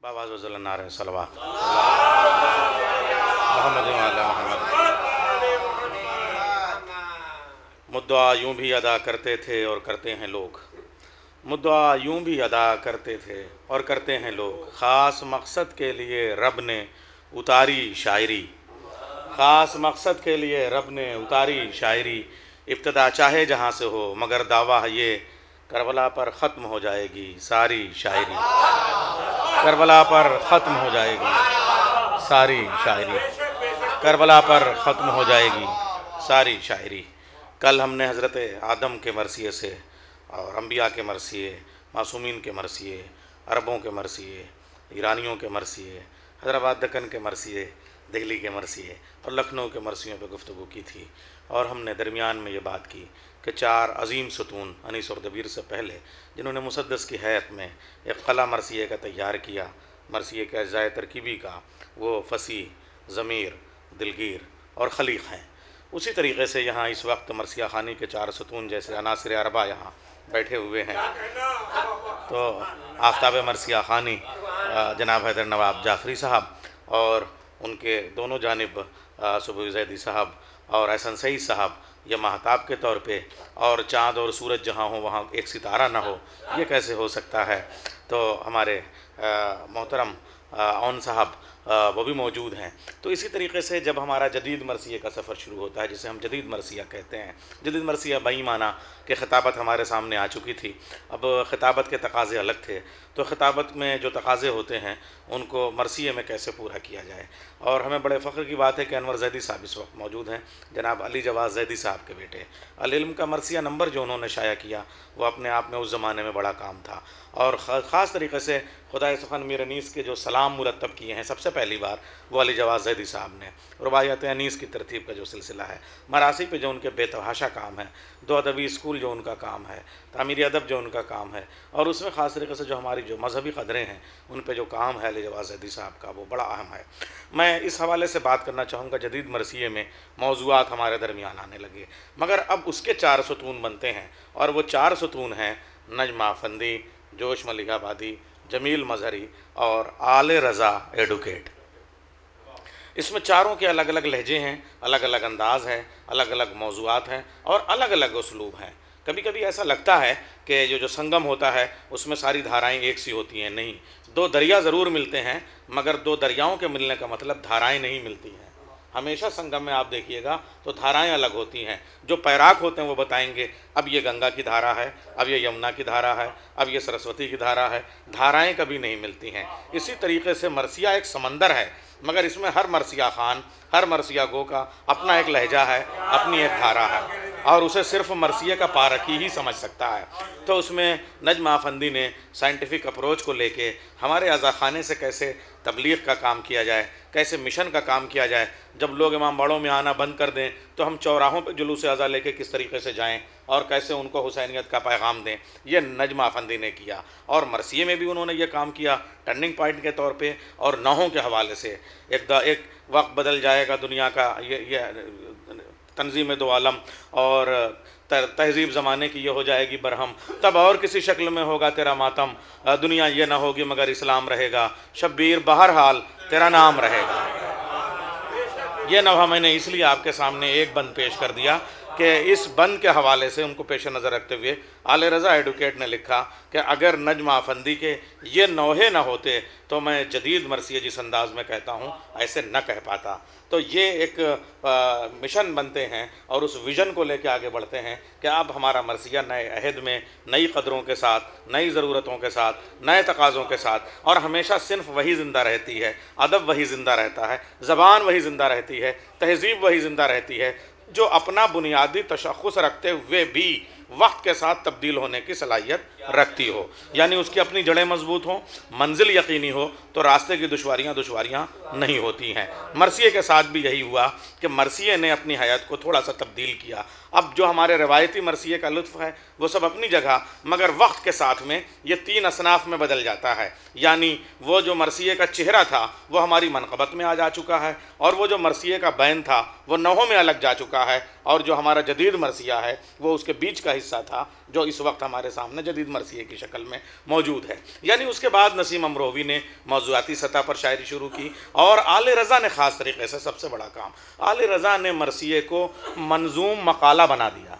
बाबाज़ वज़ल्लनार सलवा मोहम्मद मोहम्मद। मुद्दा यूँ भी अदा करते थे और करते हैं लोग, मुद्दा यूँ भी अदा करते थे और करते हैं लोग। ख़ास मकसद के लिए रब ने उतारी शायरी, ख़ास मकसद के लिए रब ने उतारी शायरी। इब्तदा चाहे जहाँ से हो मगर दावा है ये, करबला पर ख़त्म हो जाएगी सारी शायरी, करबला पर ख़त्म हो जाएगी सारी शायरी, करबला पर ख़त्म हो जाएगी सारी शायरी। कल हमने हज़रत आदम के मरसिए से और अम्बिया के मरसिए, मासूमीन के मरसिए, अरबों के मरसिए, ईरानियों के मरसिए, हैदराबाद दक्कन के मरसिए, दिल्ली के मरसिए और लखनऊ के मरसियों पर गुफ्तगू की थी। और हमने दरमियान में ये बात की कि चार अजीम सतून अनीस और दबीर से पहले जिन्होंने मुसद्दस की हैत में एक कला मरसिए का तैयार किया, मरसिए के अज्जाए तरकीबी का, वो फसीह, ज़मीर, दिलगीर और खलीक़ हैं। उसी तरीक़े से यहाँ इस वक्त मरसिया ख़ानी के चार सतून जैसे अनासिर अरबा यहाँ बैठे हुए हैं। तो आफ्ताब मरसिया ख़ानी जनाब हैदर नवाब जाफ़री साहब और उनके दोनों जानिब सुबह ज़ैदी साहब और एहसन सईद साहब, यह महताब के तौर पे, और चाँद और सूरज जहाँ हो वहाँ एक सितारा ना हो, ये कैसे हो सकता है। तो हमारे मोहतरम औन साहब वो भी मौजूद हैं। तो इसी तरीके से जब हमारा जदीद मरसिया का सफ़र शुरू होता है, जिसे हम जदीद मरसिया कहते हैं, जदीद मरसिया बई माना कि ख़िताबत हमारे सामने आ चुकी थी। अब ख़िताबत के तकाज़े अलग थे, तो ख़िताबत में जो तकाज़े होते हैं उनको मरसिए में कैसे पूरा किया जाए। और हमें बड़े फ़ख्र की बात है कि अनवर ज़ैदी साहब इस वक्त मौजूद हैं, जनाब अली जवाद ज़ैदी साहब के बेटे। अल इल्म का मरसिया नंबर जो उन्होंने शाया किया वो अपने आप में उस ज़माने में बड़ा काम था। और ख़ास तरीके से खुदाए सुखन मीर अनीस के जो सलाम मुरतब किए हैं सबसे पहली बार वो अली जवाद ज़ैदी साहब ने। रुबायत अनीस की तरतीब का जो सिलसिला है, मरासी पे जो उनके बेतहाशा काम है, दो अदबी स्कूल जो उनका काम है, तामीरी अदब जो उनका काम है, और उसमें ख़ास तरीके से जो हमारी जो मजहबी क़दरें हैं उन पे जो काम है अली जवाद ज़ैदी साहब का, वो बड़ा अहम है। मैं इस हवाले से बात करना चाहूँगा, जदीद मरसिए में मौज़ूआत हमारे दरमियान आने लगे, मगर अब उसके चार सतून बनते हैं, और वो चार सतून हैं नजम आफंदी, जोश मलिकाबादी, जमील मजहरी और आले रज़ा एडुकेट। इसमें चारों के अलग अलग लहजे हैं, अलग अलग अंदाज़ है, अलग अलग मौज़ूआत हैं और अलग अलग उसलूब हैं। कभी कभी ऐसा लगता है कि जो संगम होता है उसमें सारी धाराएं एक सी होती हैं, नहीं, दो दरिया ज़रूर मिलते हैं, मगर दो दरियाओं के मिलने का मतलब धाराएं नहीं मिलती हैं। हमेशा संगम में आप देखिएगा तो धाराएं अलग होती हैं। जो पैराक होते हैं वो बताएंगे अब ये गंगा की धारा है, अब ये यमुना की धारा है, अब ये सरस्वती की धारा है। धाराएं कभी नहीं मिलती हैं। इसी तरीके से मरसिया एक समंदर है, मगर इसमें हर मरसिया ख़ान, हर मरसिया गो का अपना एक लहजा है, अपनी एक धारा है, और उसे सिर्फ मरसिए का पारखी ही समझ सकता है। तो उसमें नजम आफंदी ने साइंटिफिक अप्रोच को लेके हमारे अज़ा ख़ाने से कैसे तबलीग का काम किया जाए, कैसे मिशन का काम किया जाए। जब लोग इमाम बाड़ों में आना बंद कर दें तो हम चौराहों पर जुलूस अज़ा लेके किस तरीके से जाएं और कैसे उनको हुसैनियत का पैगाम दें, ये नजम आफंदी ने किया। और मरसिए में भी उन्होंने ये काम किया टर्निंग पॉइंट के तौर पे और नहों के हवाले से। एक वक्त बदल जाएगा दुनिया का, ये तंजीम दो आलम, और तहजीब ज़माने की ये हो जाएगी बरहम, तब और किसी शक्ल में होगा तेरा मातम, दुनिया ये ना होगी मगर इस्लाम रहेगा, शब्बीर बहरहाल तेरा नाम रहेगा। ये नवा मैंने इसलिए आपके सामने एक बंद पेश कर दिया कि इस बंद के हवाले से उनको पेश नज़र रखते हुए आले रज़ा एडुकेट ने लिखा कि अगर नजम आफंदी के ये नौहे न होते तो मैं जदीद मरसिया जिस अंदाज में कहता हूँ ऐसे न कह पाता। तो ये एक मिशन बनते हैं और उस विज़न को लेकर आगे बढ़ते हैं कि अब हमारा मरसिया नए अहद में, नई क़दरों के साथ, नई ज़रूरतों के साथ, नए तकाज़ों के साथ, और हमेशा सिर्फ वही ज़िंदा रहती है, अदब वही ज़िंदा रहता है, ज़बान वही ज़िंदा रहती है, तहज़ीब वही ज़िंदा रहती है, जो अपना बुनियादी तशख़्ख़ुस रखते हुए भी वक्त के साथ तब्दील होने की सलाहियत रखती हो। यानी उसकी अपनी जड़ें मजबूत हों, मंजिल यकीनी हो, तो रास्ते की दुश्वारियाँ नहीं होती हैं। मरसिए के साथ भी यही हुआ कि मरसिए ने अपनी हयात को थोड़ा सा तब्दील किया। अब जो हमारे रवायती मरसिए का लुत्फ़ है वो सब अपनी जगह, मगर वक्त के साथ में ये तीन असनाफ में बदल जाता है। यानी वो जो मरसिए का चेहरा था वो हमारी मनक़बत में आ जा चुका है, और वो जो मरसिए का बैन था वो नहों में अलग जा चुका है, और जो हमारा जदीद मरसिया है वो उसके बीच का हिस्सा था जो इस वक्त हमारे सामने जदीद मरसिए की शक्ल में मौजूद है। यानी उसके बाद नसीम अमरोवी ने मौज़ूआती सतह पर शायरी शुरू की और आले रज़ा ने ख़ास तरीके से सबसे बड़ा काम, आले रज़ा ने मरसिए को मंजूम मकाला बना दिया।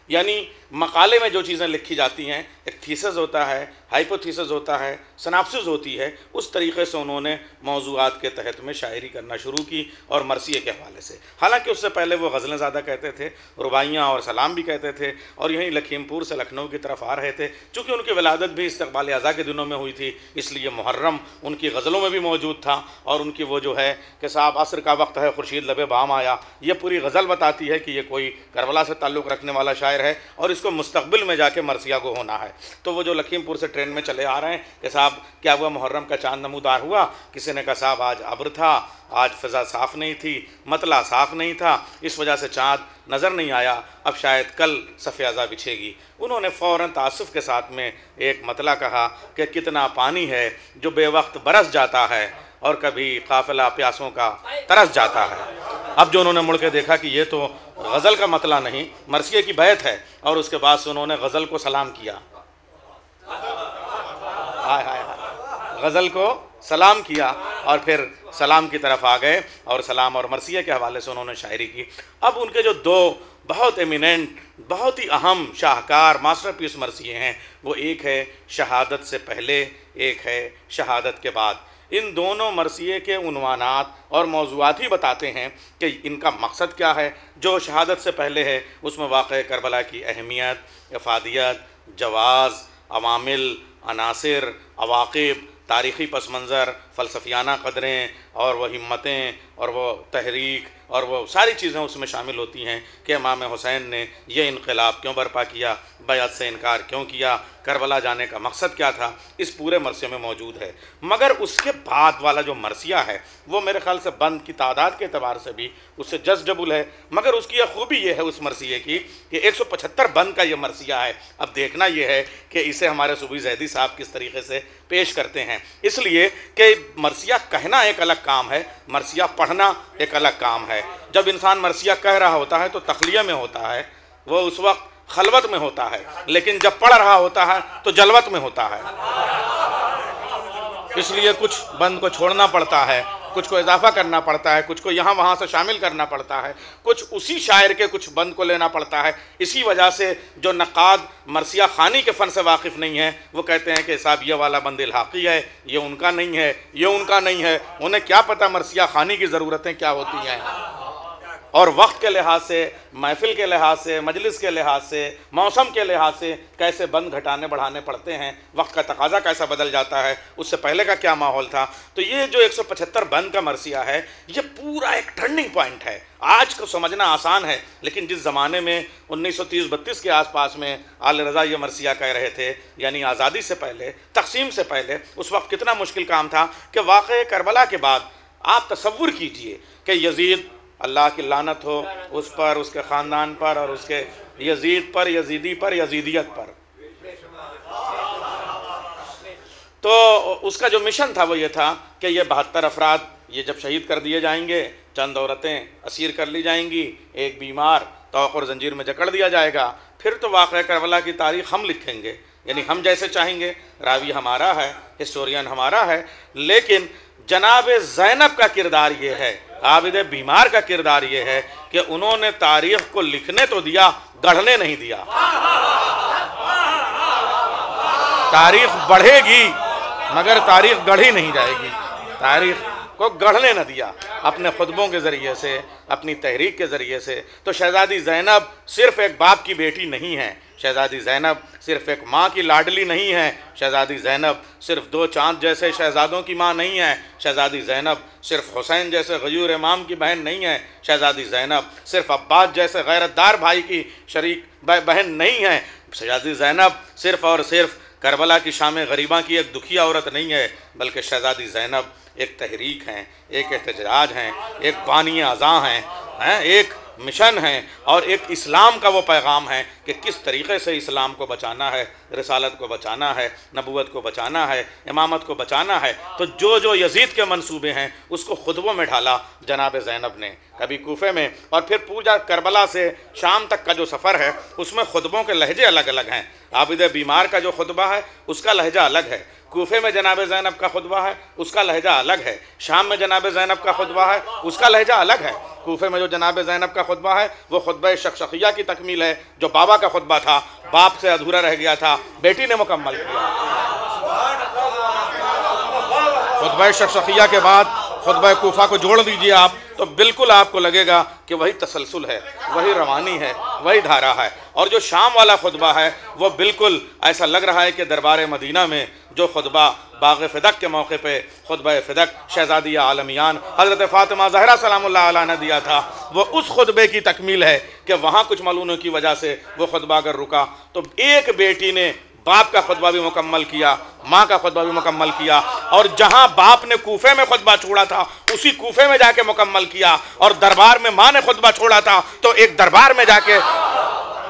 यानी मकाले में जो चीज़ें लिखी जाती हैं, एक थीसिस होता है, हाइपोथीसिस होता है, सिनॉप्सिस होती है, उस तरीक़े से उन्होंने मौज़ूआत के तहत में शायरी करना शुरू की और मरसिए के हवाले से। हालांकि उससे पहले वो गज़लें ज़्यादा कहते थे, रुबाइयाँ और सलाम भी कहते थे और यहीं लखीमपुर से लखनऊ की तरफ आ रहे थे। चूँकि उनकी विलादत भी इस्तक़बाल अज़ा के दिनों में हुई थी, इसलिए मुहर्रम उनकी गज़लों में भी मौजूद था और उनकी वो जो है कि साहब असर का वक्त है, खुर्शीद लबे बाम आया, ये पूरी गज़ल बताती है कि ये कोई करबला से ताल्लुक़ रखने वाला शायर है और इसको मुस्तक़बिल में जाके मरसिया को होना है। तो वो जो लखीमपुर से ट्रेन में चले आ रहे हैं कि साहब क्या हुआ, मुहर्रम का चाँद नमूदार हुआ? किसी ने कहा साहब आज अब्र था, आज फ़िज़ा साफ़ नहीं थी, मतला साफ़ नहीं था, इस वजह से चाँद नज़र नहीं आया, अब शायद कल सफ़ेज़ा बिछेगी। उन्होंने फ़ौरन तासुफ़ के साथ में एक मतला कहा कि कितना पानी है जो बेवक्त बरस जाता है और कभी काफ़िला प्यासों का तरस जाता है। अब जो उन्होंने मुड़ के देखा कि ये तो गज़ल का मतला नहीं, मरसिए की बैत है, और उसके बाद से उन्होंने गज़ल को सलाम किया। हाय हाय हाय, गज़ल को सलाम किया और फिर सलाम की तरफ आ गए और सलाम और मरसिए के हवाले से उन्होंने शायरी की। अब उनके जो दो बहुत एमिनेंट, बहुत ही अहम शाहकार मास्टरपीस मरसिए हैं, वो एक है शहादत से पहले, एक है शहादत के बाद। इन दोनों मरसिए के उन्वानात और मौज़ूआत ही बताते हैं कि इनका मकसद क्या है। जो शहादत से पहले है उसमें वाक़या करबला की अहमियत, इफ़ादियत, जवाज़, अवामिल, अनासिर, अवाक़िब, तारीख़ी पस मंज़र, फ़लसफ़ियाना क़दरें और वह हिम्मतें और वो तहरीक और वो सारी चीज़ें उसमें शामिल होती हैं कि इमाम हुसैन ने ये इनक़लाब क्यों बर्पा किया, बैअत से इनकार क्यों किया, करबला जाने का मकसद क्या था, इस पूरे मरसिए में मौजूद है। मगर उसके बाद वाला जो मरसिया है वो मेरे ख़्याल से बंद की तादाद के अतबार से भी उससे जस्ट डबल है। मगर उसकी यह खूबी ये है उस मरसिए की कि 175 बंद का ये मरसिया है। अब देखना यह है कि इसे हमारे सूबी ज़ैदी साहब किस तरीके से पेश करते हैं, इसलिए कि मरसिया कहना एक अलग काम है, मरसिया पढ़ना एक अलग काम है। जब इंसान मरसिया कह रहा होता है तो तखलिया में होता है, वो उस वक्त खलवत में होता है, लेकिन जब पढ़ रहा होता है तो जलवत में होता है। इसलिए कुछ बंद को छोड़ना पड़ता है, कुछ को इजाफा करना पड़ता है, कुछ को यहाँ वहाँ से शामिल करना पड़ता है, कुछ उसी शायर के कुछ बंद को लेना पड़ता है। इसी वजह से जो नक़ाद मरसिया ख़ानी के फ़न से वाकिफ़ नहीं है वो कहते हैं कि साहब ये वाला बंद इल्हाक़ी है, ये उनका नहीं है, ये उनका नहीं है। उन्हें क्या पता मरसिया ख़ानी की ज़रूरतें क्या होती हैं और वक्त के लिहाज से, महफिल के लिहाज से, मजलिस के लिहाज से, मौसम के लिहाज से कैसे बंद घटाने बढ़ाने पड़ते हैं, वक्त का तकाजा कैसा बदल जाता है, उससे पहले का क्या माहौल था। तो ये जो 175 बंद का मरसिया है ये पूरा एक टर्निंग पॉइंट है। आज को समझना आसान है, लेकिन जिस ज़माने में 1930-32 के आसपास में आले रज़ा ये मरसिया कह रहे थे, यानी आज़ादी से पहले, तक़सीम से पहले, उस वक्त कितना मुश्किल काम था कि वाक़या करबला के बाद आप तसव्वुर कीजिए कि यज़ीद, अल्लाह की लानत हो उस पर, उसके ख़ानदान पर और उसके यजीद पर, यजीदी पर, यजीदियत पर। तो उसका जो मिशन था वो ये था कि ये 72 अफराद ये जब शहीद कर दिए जाएंगे, चंद औरतें असीर कर ली जाएंगी, एक बीमार तौक़ और जंजीर में जकड़ दिया जाएगा, फिर तो वाक़या करबला की तारीख़ हम लिखेंगे, यानी हम जैसे चाहेंगे। रावी हमारा है, हिस्टोरियन हमारा है, लेकिन जनाब ज़ैनब का किरदार ये है, आबिद बीमार का किरदार ये है कि उन्होंने तारीख़ को लिखने तो दिया, गढ़ने नहीं दिया। तारीख़ बढ़ेगी मगर तारीख़ गढ़ी नहीं जाएगी, तारीख़ को गढ़ने न दिया अपने खुतबों के ज़रिए से, अपनी तहरीक के ज़रिए से। तो शहज़ादी ज़ैनब सिर्फ़ एक बाप की बेटी नहीं है, शहज़ादी ज़ैनब सिर्फ़ एक माँ की लाडली नहीं है, शहज़ादी ज़ैनब सिर्फ़ 2 चाँद जैसे शहज़ादों की माँ नहीं है, शहज़ादी ज़ैनब सिर्फ़ हुसैन जैसे गयूर इमाम की बहन नहीं है, शहज़ादी ज़ैनब सिर्फ़ अब्बास जैसे गैरतदार भाई की शरीक बहन नहीं है, शहज़ादी ज़ैनब सिर्फ़ और सिर्फ़ करबला की शाम गरीबा की एक दुखिया औरत नहीं है, बल्कि शहज़ादी ज़ैनब एक तहरीक हैं, एक एहतजाज हैं, एक बानी अज़ा हैं, एक मिशन है और एक इस्लाम का वो पैगाम है कि किस तरीक़े से इस्लाम को बचाना है, रिसालत को बचाना है, नबूवत को बचाना है, इमामत को बचाना है। तो जो जो यजीद के मंसूबे हैं उसको खुतबों में ढाला जनाब ज़ैनब ने, कभी कूफे में, और फिर पूरा करबला से शाम तक का जो सफ़र है उसमें खुतबों के लहजे अलग अलग हैं। आबिद बीमार का जो खुतबा है उसका लहजा अलग है, कूफे में जनाब ज़ैनब का खुतबा है उसका लहजा अलग है, शाम में जनाब ज़ैनब का खुतबा है उसका लहजा अलग है। कूफे में जो जनाब ज़ैनब का खुतबा है वो खुतबा शख्सिया की तकमील है, जो बाबा का खुतबा था, बाप से अधूरा रह गया था, बेटी ने मुकम्मल किया। खुतबा शख्सिया के बाद खुतबा कूफा को जोड़ दीजिए आप तो बिल्कुल आपको लगेगा कि वही तसलसल है, वही रवानी है, वही धारा है। और जो शाम वाला खुतबा है वो बिल्कुल ऐसा लग रहा है कि दरबार मदीना में जो खुतबा बाग़ फ़िदक के मौके पे खुतबा फ़िदक शहज़ादिया आलमियान हज़रत फ़ातिमा ज़हरा सलामुल्लाह अलैहा ने दिया था, वो उस खुतबे की तकमील है कि वहाँ कुछ मलूनों की वजह से वो खुतबा अगर रुका तो एक बेटी ने बाप का खुतबा भी मुकम्मल किया, माँ का खुतबा भी मुकम्मल किया, और जहाँ बाप ने कूफे में खुतबा छोड़ा था उसी कूफे में जाके मुकम्मल किया, और दरबार में माँ ने खुतबा छोड़ा था तो एक दरबार में जाके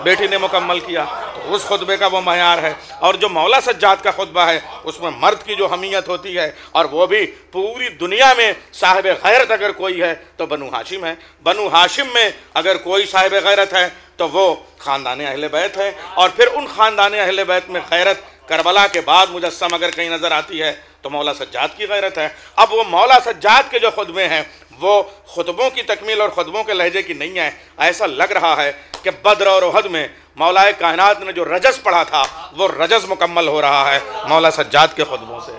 बेटी ने मुकम्मल किया। तो उस खुतबे का वो मयार है। और जो मौला सज्जाद का खुतबा है उसमें मर्द की जो हमीयत होती है, और वो भी पूरी दुनिया में साहिब गैरत अगर कोई है तो बनु हाशिम है। बनु हाशिम में अगर कोई साहिब गैरत है तो वो ख़ानदान अहले बैत है। और फिर उन ख़ानदान अहले बैत में गैरत करबला के बाद मुजस्सम अगर कहीं नज़र आती है तो मौला सज्जाद की गैरत है। अब वो मौला सज्जाद के जो खुतबे हैं वो खुतबों की तकमील और खुतबों के लहजे की नहीं है। ऐसा लग रहा है कि बद्र और उहद में मौलाए कायनात ने जो रजस पढ़ा था वो रजस मुकम्मल हो रहा है मौला सज्जाद के खुतबों से।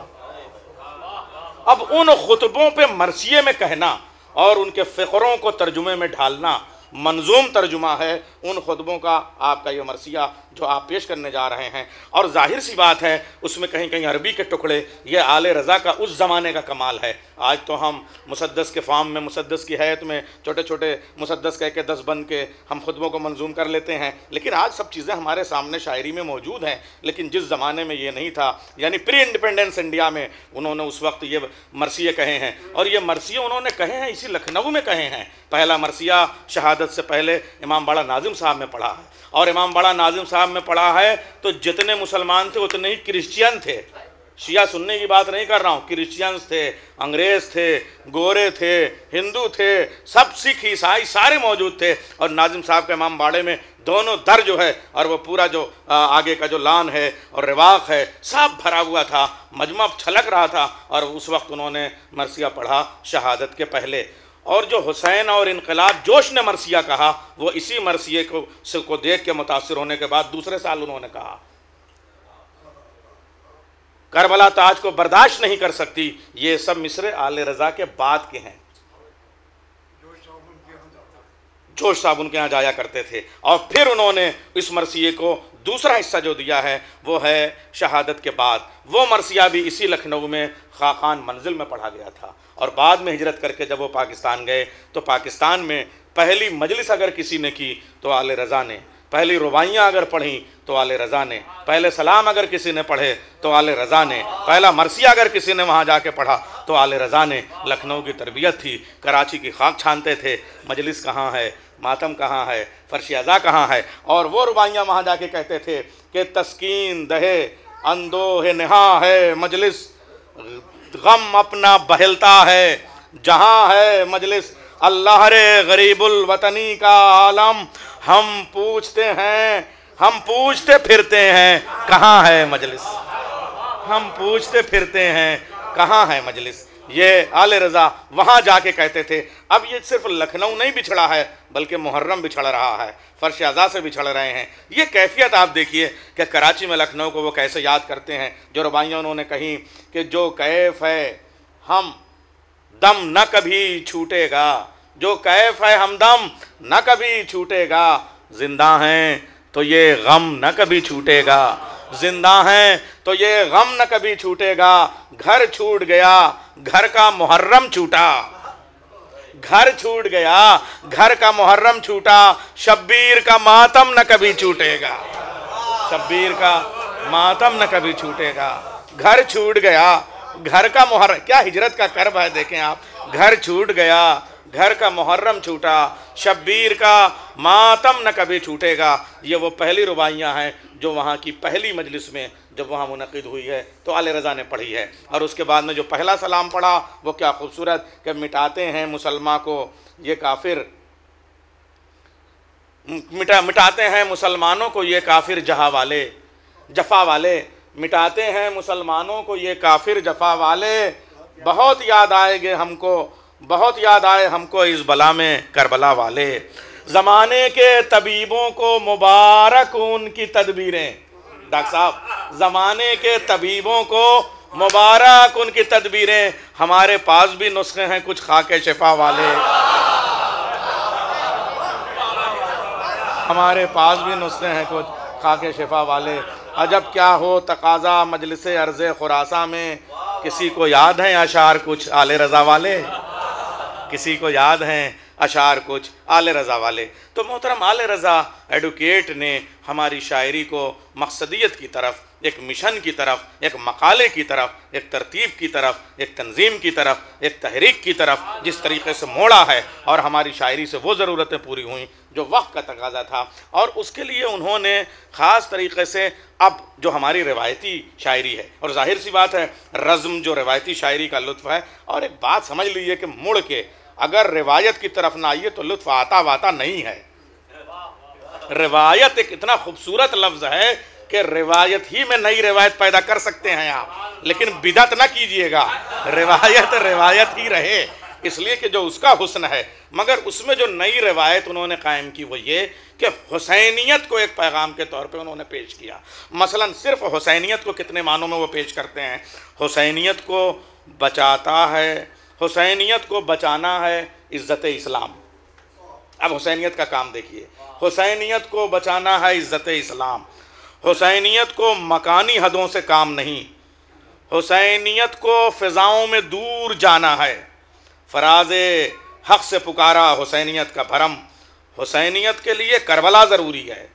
अब उन खुतबों पे मरसिये में कहना और उनके फ़िक्रों को तर्जुमे में ढालना मंजूम तर्जुमा है उन खुतबों का आपका ये मरसिया जो आप पेश करने जा रहे हैं। और जाहिर सी बात है उसमें कहीं कहीं अरबी के टुकड़े, ये आले रज़ा का उस ज़माने का कमाल है। आज तो हम मुसद्दस के फार्म में, मुसद्दस की हैत में छोटे छोटे मुसद्दस कह के 10 बन के हम खुतबों को मंजूम कर लेते हैं, लेकिन आज सब चीज़ें हमारे सामने शायरी में मौजूद हैं। लेकिन जिस ज़माने में ये नहीं था, यानी प्री इंडिपेंडेंस इंडिया में, उन्होंने उस वक्त ये मरसिये कहे हैं। और ये मरसिये उन्होंने कहे हैं इसी लखनऊ में कहे हैं। पहला मरसिया शहादत से पहले इमाम बाड़ा नाजिम साहब में पढ़ा है, और इमाम बाड़ा नाजिम साहब में पढ़ा है तो जितने मुसलमान थे उतने ही क्रिश्चियन थे। शिया सुन्नी की बात नहीं कर रहा हूँ, क्रिश्चियंस थे, अंग्रेज़ थे, गोरे थे, हिंदू थे, सब सिख ईसाई सारे मौजूद थे। और नाजिम साहब के इमाम बाड़े में दोनों दर जो है और वो पूरा जो आगे का जो लान है और रिवाक है सब भरा हुआ था, मजमा छलक रहा था। और उस वक्त उन्होंने मरसिया पढ़ा शहादत के पहले। और जो हुसैन और इनकलाब जोश ने मरसिया कहा वो इसी मरसिये को देख के मुतासिर होने के बाद दूसरे साल उन्होंने कहा करबला ताज को बर्दाश्त नहीं कर सकती। ये सब मिसरे आले रज़ा के बाद के हैं। जोश साहब उनके यहाँ जाया करते थे। और फिर उन्होंने इस मरसिये को दूसरा हिस्सा जो दिया है वो है शहादत के बाद। वो मरसिया भी इसी लखनऊ में खाखान मंजिल में पढ़ा गया था। और बाद में हिजरत करके जब वो पाकिस्तान गए तो पाकिस्तान में पहली मजलिस अगर किसी ने की तो आले रज़ा ने, पहली रुबाइयाँ अगर पढ़ी तो आले रज़ा ने, पहले सलाम अगर किसी ने पढ़े तो आले रज़ा ने, पहला मरसिया अगर किसी ने वहाँ जाके पढ़ा तो आले रज़ा ने। लखनऊ की तरबियत थी, कराची की खाक छानते थे, मजलिस कहाँ है, मातम कहाँ है, फर्श अज़ा कहाँ है। और वो रुबाइयाँ वहाँ जाके कहते थे कि तस्कीन दहे अंदोह नहा है मजलिस, गम अपना बहलता है जहाँ है मजलिस, अल्लाह रे गरीबुल वतनी का आलम, हम पूछते फिरते हैं कहाँ है मजलिस, हम पूछते फिरते हैं कहाँ है मजलिस। ये आले रज़ा वहाँ जाके कहते थे। अब ये सिर्फ लखनऊ नहीं बिछड़ा है बल्कि मुहर्रम बिछड़ रहा है, फर्श अज़ा से बिछड़ रहे हैं। ये कैफियत आप देखिए कि कराची में लखनऊ को वो कैसे याद करते हैं। जो रुबाइयाँ उन्होंने कहीं कि जो कैफ है हम दम न कभी छूटेगा, जो कैफ है हमदम न कभी छूटेगा, जिंदा हैं तो ये गम न कभी छूटेगा, जिंदा हैं तो ये गम न कभी छूटेगा। घर छूट गया घर का मुहर्रम छूटा, घर छूट गया घर का मुहर्रम छूटा, शब्बीर का मातम न कभी छूटेगा, शब्बीर का मातम न कभी छूटेगा। घर छूट गया घर का मुहर्रम, क्या हिजरत का कर्ब है देखें आप। घर छूट गया घर का मुहर्रम छूटा, शब्बीर का मातम न कभी छूटेगा। ये वो पहली रुबाइयाँ हैं जो वहाँ की पहली मजलिस में जब वहाँ मुनक़िद हुई है तो आले रज़ा ने पढ़ी है। और उसके बाद में जो पहला सलाम पढ़ा वो क्या खूबसूरत कि मिटाते हैं मुसलमान को ये काफिर, मिटाते हैं मुसलमानों को ये काफिर जहाँ वाले जफ़ा वाले, मिटाते हैं मुसलमानों को ये काफिर जफ़ा वाले। बहुत याद आएंगे हमको, बहुत याद आए हमको इस बला में करबला वाले। ज़माने के तबीबों को मुबारक उनकी तदबीरें, डॉक्टर साहब ज़माने के तबीबों को मुबारक उनकी तदबीरें। हमारे पास भी नुस्खे हैं कुछ खाके शिफा वाले, हमारे पास भी नुस्खे हैं कुछ खाके शिफा वाले। अजब क्या हो तकाज़ा मजलिस अर्ज़े खुरासा में, किसी को याद हैं अशार कुछ आले रज़ा वाले, किसी को याद हैं अशार कुछ आले रज़ा वाले। तो मोहतरम आले रज़ा एडवोकेट ने हमारी शायरी को मकसदियत की तरफ, एक मिशन की तरफ, एक मकाले की तरफ, एक तरतीब की तरफ, एक तंजीम की तरफ, एक तहरीक की तरफ जिस तरीके से मोड़ा है और हमारी शायरी से वो ज़रूरतें पूरी हुई जो वक्त का तकाज़ा था। और उसके लिए उन्होंने ख़ास तरीके से अब जो हमारी रिवायती शायरी है, और जाहिर सी बात है रज़्म जो रिवायती शायरी का लुत्फ़ है, और एक बात समझ लीजिए कि मुड़ के अगर रिवायत की तरफ ना आइए तो लुत्फ़ आता वाता नहीं है। रिवायत एक इतना खूबसूरत लफ्ज़ है कि रिवायत ही में नई रिवायत पैदा कर सकते हैं आप, लेकिन बिदअत ना कीजिएगा, रिवायत रिवायत ही रहे, इसलिए कि जो उसका हुस्न है। मगर उसमें जो नई रिवायत उन्होंने कायम की वो ये कि हुसैनियत को एक पैगाम के तौर पे उन्होंने पेश किया। मसलन सिर्फ हुसैनियत को कितने मानों में वो पेश करते हैं, हुसैनियत को बचाता है, हुसैनियत को बचाना है इज़्ज़त इस्लाम। अब हुसैनियत का काम देखिए, हुसैनियत को बचाना है इज़्ज़त इस्लाम, हुसैनियत को मकानी हदों से काम नहीं, हुसैनियत को फ़िज़ाओं में दूर जाना है, फ़राज़े हक़ से पुकारा हुसैनियत का भरम। हुसैनियत के लिए करबला ज़रूरी है,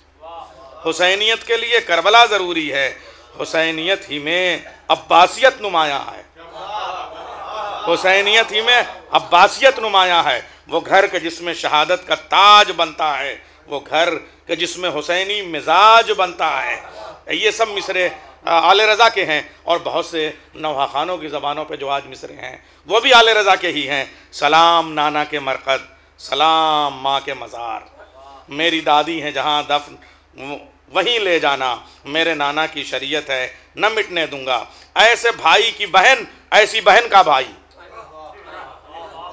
हुसैनियत के लिए करबला ज़रूरी है, हुसैनियत ही में अब्बासियत नुमाया है, हुसैनियत ही में अब्बासियत नुमाया है। वो घर के जिसमें शहादत का ताज बनता है, वो घर के जिसमें हुसैनी मिजाज बनता है। ये सब मिसरे आले रज़ा के हैं, और बहुत से नौहा खानों की ज़बानों पे जो आज मिसरे हैं वो भी आले रज़ा के ही हैं। सलाम नाना के मरकद, सलाम माँ के मज़ार, मेरी दादी हैं जहाँ दफन वहीं ले जाना, मेरे नाना की शरीयत है न मिटने दूंगा, ऐसे भाई की बहन ऐसी बहन का भाई।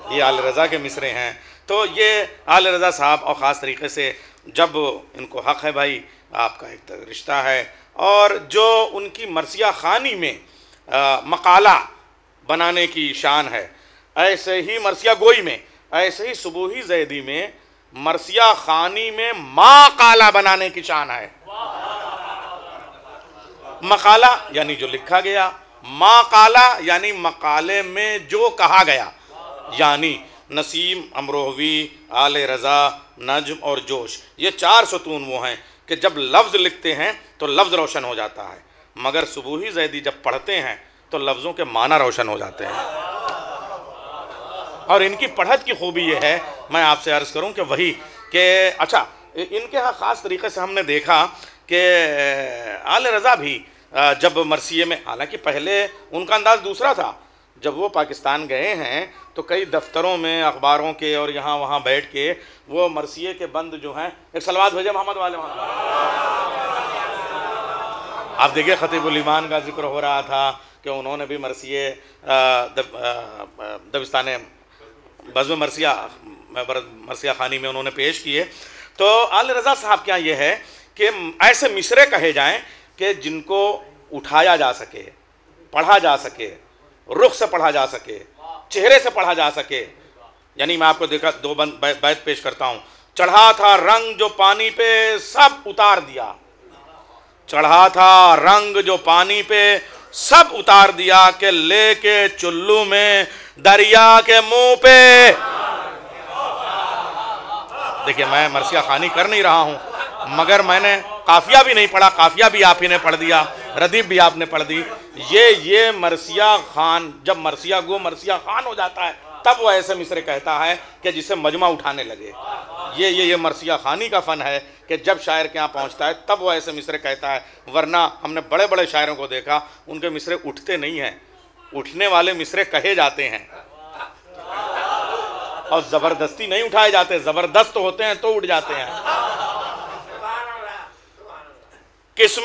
ये आले रज़ा के मिसरे हैं। तो ये आले रज़ा साहब, और ख़ास तरीके से जब इनको हक़ है भाई, आपका एक रिश्ता है, और जो उनकी मरसिया ख़ानी में मकाला बनाने की शान है, ऐसे ही मरसिया गोई में, ऐसे ही सुबूही ज़ैदी में मरसिया ख़ानी में मकाला बनाने की शान है। मकाला यानी जो लिखा गया, मकाला यानी मकाले में जो कहा गया, यानी नसीम, अमरोहवी, आले रज़ा, नज्म और जोश, ये चार सतून वो हैं कि जब लफ्ज़ लिखते हैं तो लफ्ज़ रोशन हो जाता है, मगर सुबूही ज़ैदी जब पढ़ते हैं तो लफ्ज़ों के माना रोशन हो जाते हैं। और इनकी पढ़त की खूबी ये है, मैं आपसे अर्ज़ करूं कि वही कि अच्छा, इनके यहाँ ख़ास तरीके से हमने देखा कि आले रज़ा भी जब मरसिये में, हालांकि पहले उनका अंदाज़ दूसरा था, जब वो पाकिस्तान गए हैं तो कई दफ्तरों में, अखबारों के और यहाँ वहाँ बैठ के वो मरसिये के बंद जो हैं, एक सलवात भेजे मोहम्मद वाले वहाँ, आप देखिए खतीबुल ईमान का जिक्र हो रहा था कि उन्होंने भी मरसिये दबिस्तान बज़्म मरसिया ख़ानी में उन्होंने पेश किए। तो आले रज़ा साहब क्या ये है कि ऐसे मिसरे कहे जाएं कि जिनको उठाया जा सके, पढ़ा जा सके, रुख से पढ़ा जा सके, चेहरे से पढ़ा जा सके। यानी मैं आपको देखा दो बैत पेश करता हूँ। चढ़ा था रंग जो पानी पे सब उतार दिया, चढ़ा था रंग जो पानी पे सब उतार दिया, के लेके चुल्लू में दरिया के मुंह पे। देखिए मैं मरसिया ख़ानी कर नहीं रहा हूँ, मगर मैंने काफिया भी नहीं पढ़ा, काफिया भी आप ही ने पढ़ दिया, रदीफ भी आपने पढ़ दी। ये मरसिया खान, जब मरसिया गो मरसिया खान हो जाता है तब वो ऐसे मिसरे कहता है कि जिसे मजमा उठाने लगे। ये मरसिया खानी का फ़न है कि जब शायर के यहाँ पहुँचता है तब वो ऐसे मिसरे कहता है, वरना हमने बड़े बड़े शायरों को देखा उनके मिसरे उठते नहीं हैं, उठने वाले मिसरे कहे जाते हैं और ज़बरदस्ती नहीं उठाए जाते, ज़बरदस्त होते हैं तो उठ जाते हैं। किसी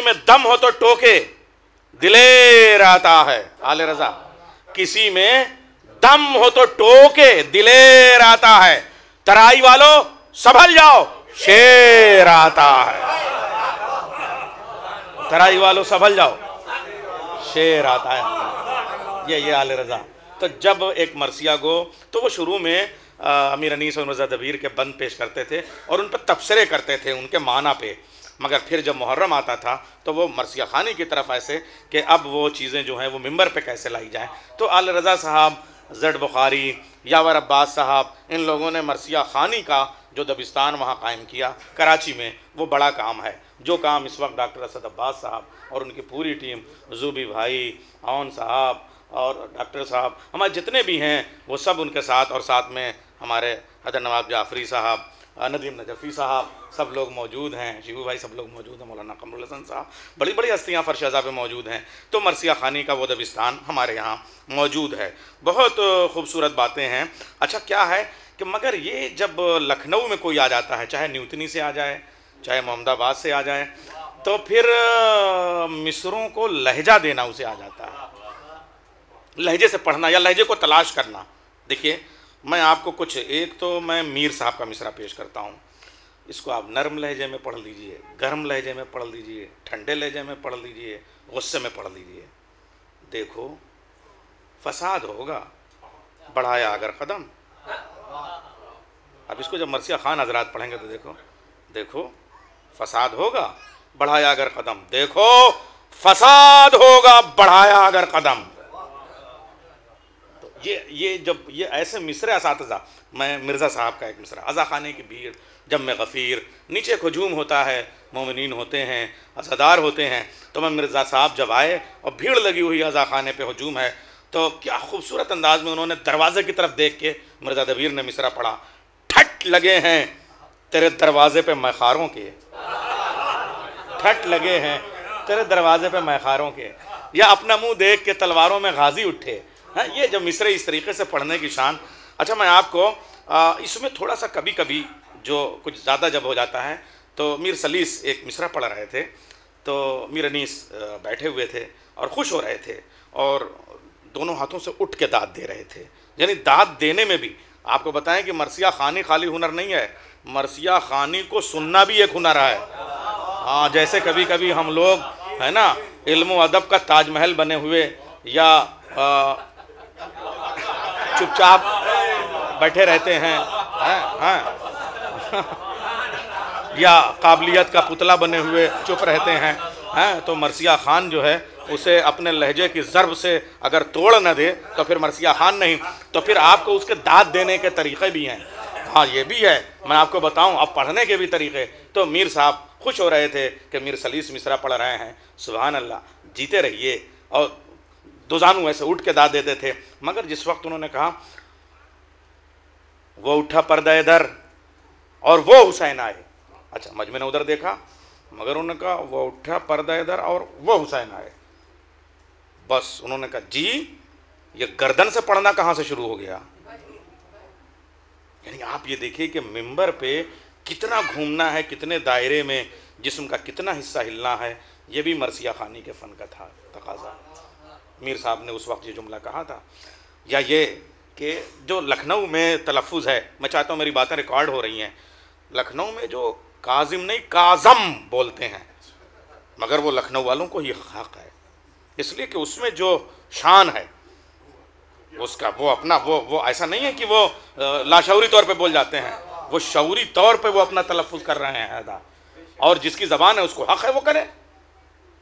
में दम हो तो टोके, दिलेर आता है। आले रजा, किसी में दम हो तो टोके, दिलेर आता है। तराई वालों संभल जाओ, शेर आता है। तराई वालों संभल जाओ, शेर आता है। ये आले रजा। तो जब एक मरसिया गो तो वो शुरू में अमीर अनीस और मिर्ज़ा दबीर के बंद पेश करते थे और उन पर तबसरे करते थे उनके माना पे, मगर फिर जब मुहर्रम आता था तो वो मरसिया खानी की तरफ ऐसे कि अब वो चीज़ें जो हैं वो मिंबर पे कैसे लाई जाएं। तो आल रज़ा साहब, ज़ड बुखारी, यावर अब्बास साहब, इन लोगों ने मरसिया खानी का जो दबिस्तान वहाँ कायम किया कराची में, वो बड़ा काम है। जो काम इस वक्त डॉक्टर असद अब्बास साहब और उनकी पूरी टीम, ज़ूबी भाई, आउन साहब और डॉक्टर साहब, हमारे जितने भी हैं वो सब उनके साथ, और साथ में हमारे हदर नवाब जाफ़री साहब, नदीम नजफ़ी साहब, सब लोग मौजूद हैं, शिबू भाई सब लोग मौजूद हैं, मौलाना कमरुल हसन साहब, बड़ी बड़ी हस्तियाँ फ़र्श अज़ा पे मौजूद हैं। तो मरसिया खानी का वो दबिस्तान हमारे यहाँ मौजूद है। बहुत खूबसूरत बातें हैं। अच्छा क्या है कि मगर ये जब लखनऊ में कोई आ जाता है, चाहे न्यूतनी से आ जाए, चाहे मोहम्मदाबाद से आ जाए, तो फिर मिसरों को लहजा देना उसे आ जाता है, लहजे से पढ़ना या लहजे को तलाश करना। देखिए मैं आपको कुछ, एक तो मैं मीर साहब का मिसरा पेश करता हूँ, इसको आप नरम लहजे में पढ़ लीजिए, गर्म लहजे में पढ़ लीजिए, ठंडे लहजे में पढ़ लीजिए, गुस्से में पढ़ लीजिए। देखो फसाद होगा बढ़ाया अगर कदम। अब इसको जब मरसिया खान हजरात पढ़ेंगे तो देखो फसाद होगा बढ़ाया अगर कदम, देखो फसाद होगा बढ़ाया अगर कदम। ये जब ये ऐसे मिसरे असातिज़ा, मैं मिर्ज़ा साहब का एक मिसरा, अज़ा खाने की भीड़ जब मैं गफ़ीर, नीचे एक हजूम होता है, मोमिनीन होते हैं, अज़ादार होते हैं, तो मैं मिर्ज़ा साहब जब आए और भीड़ लगी हुई अज़ा खाने पे हजूम है, तो क्या खूबसूरत अंदाज में उन्होंने दरवाज़े की तरफ देख के मिर्ज़ा दबीर ने मिसरा पढ़ा, ठट लगे हैं तेरे दरवाज़े पे मैखारों के, ठट लगे हैं तेरे दरवाज़े पे मैखारों के, या अपना मुँह देख के तलवारों में गाजी उठे। हाँ, ये जब मिसरे इस तरीके से पढ़ने की शान। अच्छा मैं आपको इसमें थोड़ा सा कभी कभी जो कुछ ज़्यादा जब हो जाता है, तो मीर सलीस एक मिसरा पढ़ रहे थे, तो मीर अनीस बैठे हुए थे और खुश हो रहे थे और दोनों हाथों से उठ के दाद दे रहे थे। यानी दाद देने में भी आपको बताएं कि मरसिया खानी खाली हुनर नहीं है, मरसिया खानी को सुनना भी एक हुनर है। हाँ, जैसे कभी कभी हम लोग है ना इल्म व अदब का ताजमहल बने हुए या चुपचाप बैठे रहते हैं, या काबिलियत का पुतला बने हुए चुप रहते हैं, तो मरसिया खान जो है उसे अपने लहजे की ज़र्ब से अगर तोड़ न दे तो फिर मरसिया खान नहीं। तो फिर आपको उसके दाद देने के तरीक़े भी हैं। हाँ ये भी है, मैं आपको बताऊं अब पढ़ने के भी तरीक़े। तो मीर साहब खुश हो रहे थे कि मीर सलीस मिसरा पढ़ रहे हैं, सुभान अल्लाह, जीते रहिए, और दो जानू ऐसे उठ के दाद देते थे। मगर जिस वक्त उन्होंने कहा वो उठा पर्दा इधर और वो हुसैन आए, अच्छा मजमे ने उधर देखा, मगर उन्होंने कहा वो उठा पर्दा इधर और वो हुसैन आए, बस उन्होंने कहा जी ये गर्दन से पढ़ना कहाँ से शुरू हो गया। यानी आप ये देखिए कि मिंबर पे कितना घूमना है, कितने दायरे में जिस्म का कितना हिस्सा हिलना है, ये भी मरसिया खानी के फ़न का था तकाजा। मीर साहब ने उस वक्त ये जुमला कहा था। या ये कि जो लखनऊ में तलफ़ुज़ है, मैं चाहता हूँ मेरी बातें रिकॉर्ड हो रही हैं, लखनऊ में जो काजिम नहीं काज़म बोलते हैं, मगर वो लखनऊ वालों को ही हक़ है, इसलिए कि उसमें जो शान है उसका वो अपना वो ऐसा नहीं है कि वो लाशऊरी तौर पे बोल जाते हैं, वो शऊरी तौर पे वो अपना तलफ़ुज़ कर रहे हैं अदा, और जिसकी ज़बान है उसको हक़ है वो करे।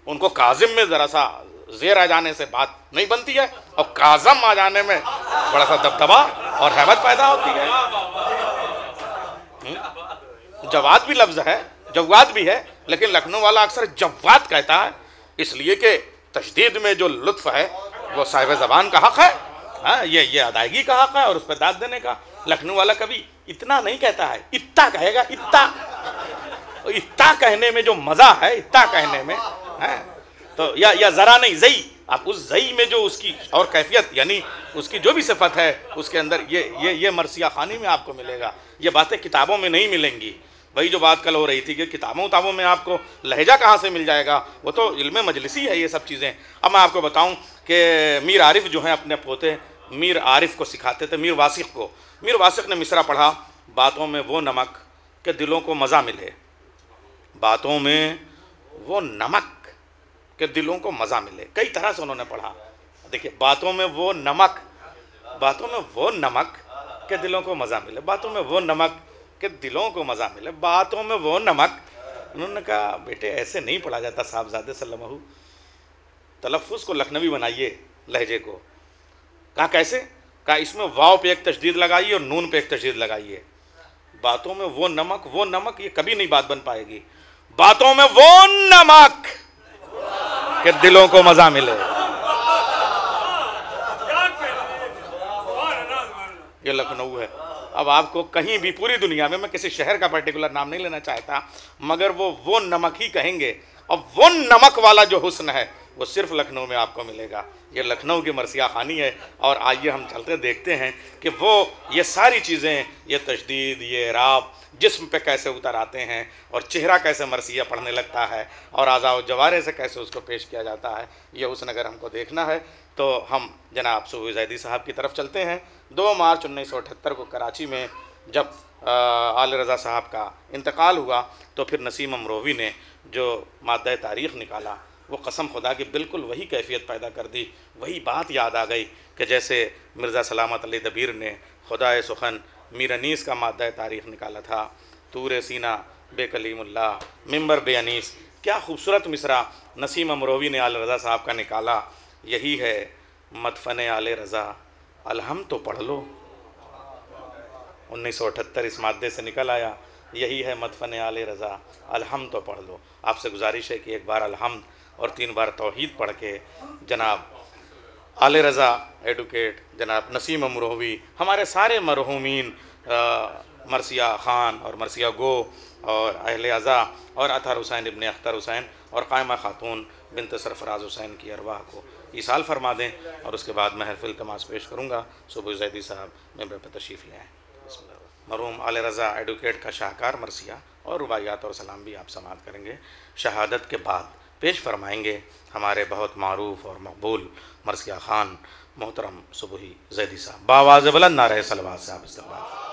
उनको काजिम में ज़रा सा ज़ेर आ जाने से बात नहीं बनती है, और काज़म आ जाने में बड़ा सा दबदबा और हैबत पैदा होती है। जवाद भी लफ्ज़ है, जवाद भी है, लेकिन लखनऊ वाला अक्सर जवाद कहता है, इसलिए कि तशदीद में जो लुत्फ़ है वो साहिब ज़बान का हक़ है। हाँ, ये अदायगी का हक़ है और उस पर दाद देने का। लखनऊ वाला कभी इतना नहीं कहता है, इत्ता कहेगा, इत्ता। इत्ता कहने में जो मज़ा है, इत्ता कहने में है, तो या ज़रा नहीं, ज़ई। आप उस ज़ई में जो उसकी और कैफियत, यानी उसकी जो भी सिफत है उसके अंदर ये मरसिया खानी में आपको मिलेगा। ये बातें किताबों में नहीं मिलेंगी। वही जो बात कल हो रही थी कि किताबों में आपको लहजा कहाँ से मिल जाएगा, वो तो इल्म मजलिसी है ये सब चीज़ें। अब मैं आपको बताऊं कि मीर आरिफ जो हैं अपने पोते मीर आरिफ को सिखाते थे, मीर वासिक को। मीर वासिक ने मिसरा पढ़ा, बातों में वो नमक के दिलों को मज़ा मिले, बातों में वो नमक के दिलों को मज़ा मिले। कई तरह से उन्होंने पढ़ा। देखिए, बातों में वो नमक, बातों में वो नमक के दिलों को मज़ा मिले, बातों में वो नमक के दिलों को मज़ा मिले, बातों में वो नमक। उन्होंने कहा बेटे ऐसे नहीं पढ़ा जाता साहबजादे सल्लमहु, तलफ़्फ़ुज़ को लखनवी बनाइए लहजे को। कहा कैसे? कहा इसमें वाव पे एक तशदीद लगाइए और नून पे एक तशदीद लगाइए। बातों में वो नमक ये कभी नहीं बात बन पाएगी। बातों में वो नमक के दिलों को मज़ा मिले, ये लखनऊ है। अब आपको कहीं भी पूरी दुनिया में, मैं किसी शहर का पर्टिकुलर नाम नहीं लेना चाहता, मगर वो नमक ही कहेंगे। अब वो नमक वाला जो हुस्न है वो सिर्फ लखनऊ में आपको मिलेगा। ये लखनऊ की मरसिया खानी है। और आइए हम चलते देखते हैं कि वो ये सारी चीज़ें, ये तशदीद, ये इराब जिस्म पे कैसे उतर आते हैं और चेहरा कैसे मरसिया पढ़ने लगता है और आज़ा व जवारे से कैसे उसको पेश किया जाता है। ये हुस्न अगर हमको देखना है तो हम जनाब सूफी ज़ैदी साहब की तरफ चलते हैं। 2 मार्च 1978 को कराची में जब आले रज़ा साहब का इंतकाल हुआ तो फिर नसीम अमरोवी ने जो माद्दा तारीख़ निकाला, वो कसम खुदा की बिल्कुल वही कैफियत पैदा कर दी। वही बात याद आ गई कि जैसे मिर्ज़ा सलामत अली दबीर ने खुदाए सुखन मीर अनीस का माद्दा तारीख़ निकाला था, तूरे सीना बेकलीमुल्लाह मिंबर बे अनीस। क्या खूबसूरत मिसरा नसीम अमरोवी ने आले रज़ा साहब का निकाला। यही है मदफन आले रज़ा, अलहम तो पढ़ लो। 1978 इस माद्दे से निकल आया, यही है मदफन आले रज़ा, अलहम तो पढ़ लो। आपसे गुजारिश है कि एक बार अलहम्द और 3 बार तौहीद पढ़ के जनाब आले रज़ा एडवोकेट, जनाब नसीम अमरोवी, हमारे सारे मरहूमीन मरसिया ख़ान और मरसिया गो और अहले अज़ा और अतहर हुसैन इब्ने अख्तर हुसैन और क़ायमा ख़ातून बिनत सरफराज हुसैन की अरवाह को ईसाल फरमा दें। और उसके बाद मैं हरफ़ इल्तमास पेश करूँगा। सूफी ज़ैदी साहब मेंबर पर तशरीफ़ ले आएँ। मरहूम आले रज़ा एडवोकेट का शाहकार मरसिया और रुबाइयात और सलाम भी आप समाअत करेंगे। शहादत के बाद पेश फरमाएंगे हमारे बहुत मारूफ़ और मकबूल मरसिया ख़ान मोहतरम सूफी ज़ैदी साहब। बावाज़ बुलंद नारे सलवात से आप इस्तक़बाल।